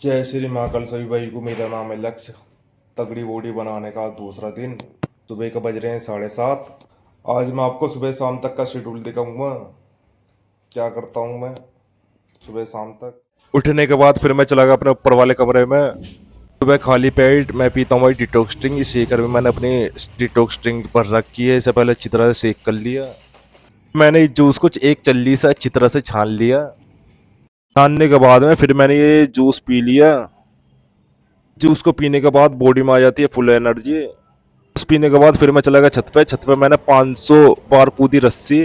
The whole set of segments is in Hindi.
जय श्री महाकाल सभी भाई को। मेरा नाम है लक्ष्य। तगड़ी बॉडी बनाने का दूसरा दिन। सुबह के बज रहे हैं 7:30। आज मैं आपको सुबह शाम तक का शेड्यूल दिखाऊंगा, क्या करता हूँ मैं सुबह शाम तक। उठने के बाद फिर मैं चला गया अपने ऊपर वाले कमरे में। सुबह खाली पेट मैं पीता हूँ भाई डिटॉक्स ड्रिंक। इस शेकर में मैंने अपनी डिटॉक्स ड्रिंक पर रखी है। इससे पहले अच्छी तरह से शेक कर लिया। मैंने इस जूस को एक चल्ली से अच्छी तरह से छान लिया। छानने के बाद में फिर मैंने ये जूस पी लिया। जूस को पीने के बाद बॉडी में आ जाती है फुल एनर्जी। जूस पीने के बाद फिर मैं चला गया छत पे। छत पे मैंने 500 बार कूदी रस्सी।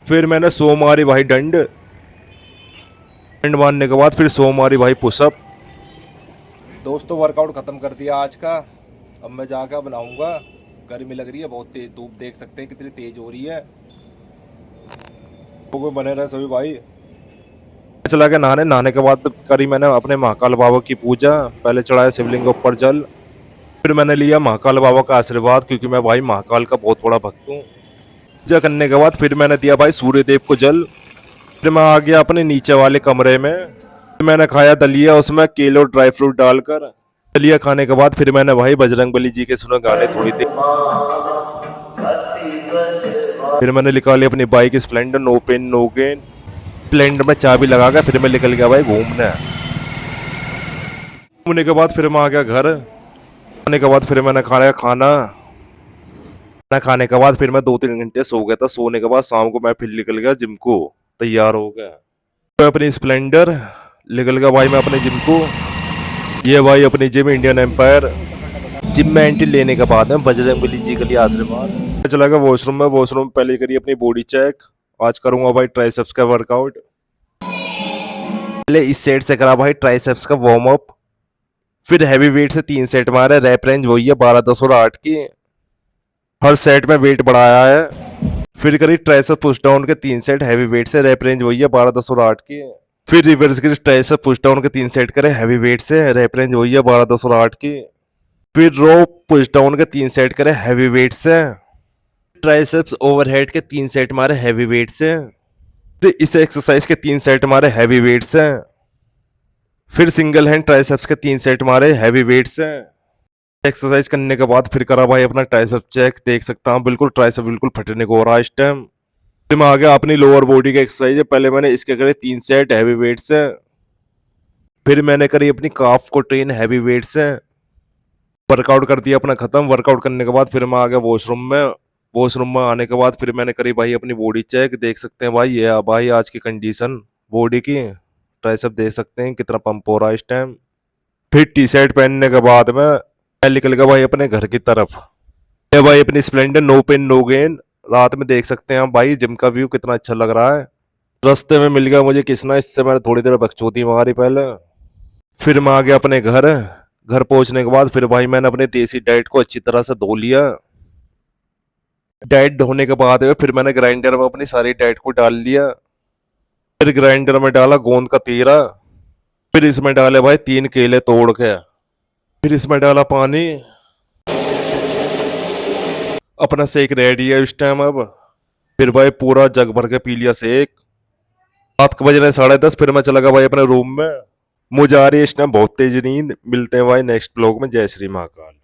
फिर मैंने 100 मारी भाई डंड। डंड मारने के बाद फिर 100 मारी भाई पुशअप। दोस्तों वर्कआउट खत्म कर दिया आज का। अब मैं जाकर बनाऊंगा। गर्मी लग रही है बहुत तेज, धूप देख सकते हैं कितनी तेज हो रही है। तो बने रहे सभी भाई। चला गया नहाने। नहाने के बाद करी मैंने अपने महाकाल बाबा की पूजा। पहले चढ़ाया शिवलिंग के ऊपर जल। फिर मैंने लिया महाकाल बाबा का आशीर्वाद, क्योंकि मैं भाई महाकाल का बहुत बड़ा भक्त हूँ। पूजा करने के बाद फिर मैंने दिया भाई सूर्य देव को जल। फिर मैं आ गया अपने नीचे वाले कमरे में। फिर मैंने खाया दलिया, उसमें केले और ड्राई फ्रूट डालकर। दलिया खाने के बाद फिर मैंने भाई बजरंगबली जी के सुने गाने थोड़ी देर। फिर मैंने निकाली अपनी bike Splendor, no pain no gain. Splendor में चाबी लगा कर फिर मैं निकल गया भाई घूमने। घूमने के बाद फिर मैं आ गया घर। खाने के बाद फिर मैंने खाया खाना खाने के बाद फिर मैं 2-3 घंटे सो गया था। सोने के बाद शाम को मैं फिर निकल गया जिम को। तैयार हो गया मैं अपनी स्प्लेंडर निकल गया भाई मैं अपने जिम को। ये भाई अपनी जिम इंडियन एम्पायर। जिम में एंट्री लेने के बाद में बजरंगबली जी के लिए आशीर्वाद। मैं चला गया वॉशरूम में। वॉशरूम पहले करी अपनी बॉडी चेक। आज करूंगा भाई ट्राइसेप्स का वर्कआउट। पहले इस सेट से करा भाई ट्राइसेप्स का वार्म अप। फिर हैवी वेट से 3 सेट मारे। रैप रेंज वही है 12, 10 और 8 की। हर सेट में वेट बढ़ाया है। फिर करी ट्राइसेप पुश डाउन के 3 सेट हैवी वेट से। रैप रेंज वही है 12, 10 और 8 की। फिर रिवर्स करी ट्राइसेप पुश डाउन के 3 सेट करे हैवी वेट से। रैप रेंज वही है 12, 10 और 8 की। फिर रो पुश डाउन के 3 सेट करे हैवी वेट से। ट्राइसेप्स ओवरहेड के 3 सेट मारे हैवी वेट से। फिर इस एक्सरसाइज के 3 सेट मारे हैवी वेट से। फिर सिंगल हैंड ट्राइसेप्स के 3 सेट मारे हैवी वेट से। एक्सरसाइज करने के बाद फिर करा भाई अपना ट्राइसेप चेक। देख सकता हूँ बिल्कुल ट्राइसेप बिल्कुल फटने को हो रहा है इस टाइम। फिर मैं आ गया अपनी लोअर बॉडी की एक्सरसाइज है। पहले मैंने इसके करे 3 सेट हैवी वेट से। फिर मैंने करी अपनी काफ को ट्रेन हैवी वेट से। वर्कआउट कर दिया अपना खत्म। वर्कआउट करने के बाद फिर मैं आ गया वॉशरूम में। वॉशरूम में आने के बाद फिर मैंने करी भाई अपनी बॉडी चेक। देख सकते हैं भाई ये भाई आज की कंडीशन बॉडी की। ट्राइसेप देख सकते हैं कितना पंप हो रहा है इस टाइम। फिर टी शर्ट पहनने के बाद में मैं निकल गया भाई अपने घर की तरफ। ये भाई अपनी Splendor, no pain no gain. रात में देख सकते हैं भाई जिम का व्यू कितना अच्छा लग रहा है। रास्ते में मिल गया मुझे किसना, इससे मैंने थोड़ी देर बकचोदी मारी पहले। फिर मैं आ गया अपने घर। घर पहुंचने के बाद फिर भाई मैंने अपने देसी डाइट को अच्छी तरह से धो लिया। डाइट धोने के बाद फिर मैंने ग्राइंडर में अपनी सारी डाइट को डाल लिया। फिर ग्राइंडर में डाला गोंद का तीरा। फिर इसमें डाले भाई 3 केले तोड़ के। फिर इसमें डाला पानी। अपना शेक रेडी है इस टाइम अब। फिर भाई पूरा जग भर के पी लिया शेक। रात के बज रहे 10:30। फिर मैं चला गया भाई अपने रूम में। मुझे आ रही है इस टाइम बहुत तेज नींद। मिलते हैं भाई नेक्स्ट ब्लॉग में। जय श्री महाकाल।